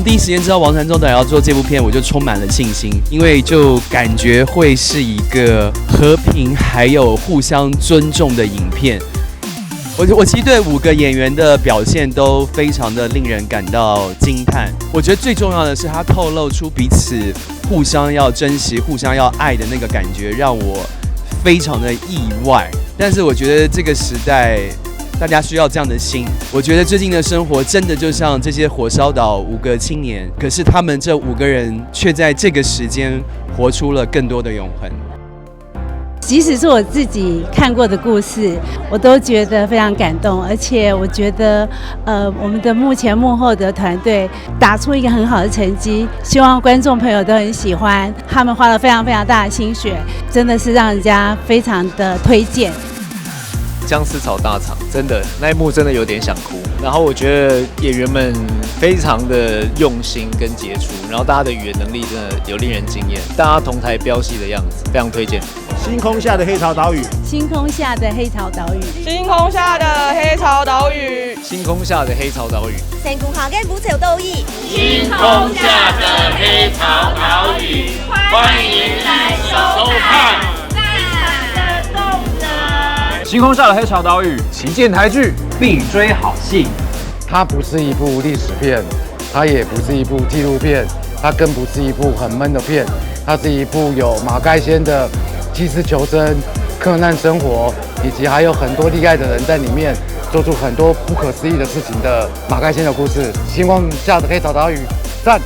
第一时间知道王传中导演要做这部片，我就充满了信心，因为就感觉会是一个和平还有互相尊重的影片。我其实对5个演员的表现都非常的令人感到惊叹。我觉得最重要的是，他透露出彼此互相要珍惜、互相要爱的那个感觉，让我非常的意外。但是我觉得这个时代，大家需要这样的心。我觉得最近的生活真的就像这些火烧岛5个青年，可是他们这5个人却在这个时间活出了更多的永恒。即使是我自己看过的故事，我都觉得非常感动，而且我觉得，我们的幕前幕后的团队打出一个很好的成绩，希望观众朋友都很喜欢。他们花了非常非常大的心血，真的是让人家非常的推荐。僵尸草大场真的那一幕真的有点想哭，然后我觉得演员们非常的用心跟杰出，然后大家的语言能力真的有令人惊艳，大家同台飙戏的样子非常推荐。星空下的黑潮岛屿，星空下的黑潮岛屿，星空下的黑潮岛屿，星空下的黑潮岛屿，星空下嘅古潮岛屿，星空下的黑潮岛屿，欢迎来收看。星空下的黑潮岛屿旗舰台剧，必追好戏。它不是一部历史片，它也不是一部纪录片，它更不是一部很闷的片，它是一部有马盖先的机智求生、克难生活，以及还有很多厉害的人在里面做出很多不可思议的事情的马盖先的故事。星空下的黑潮岛屿，赞！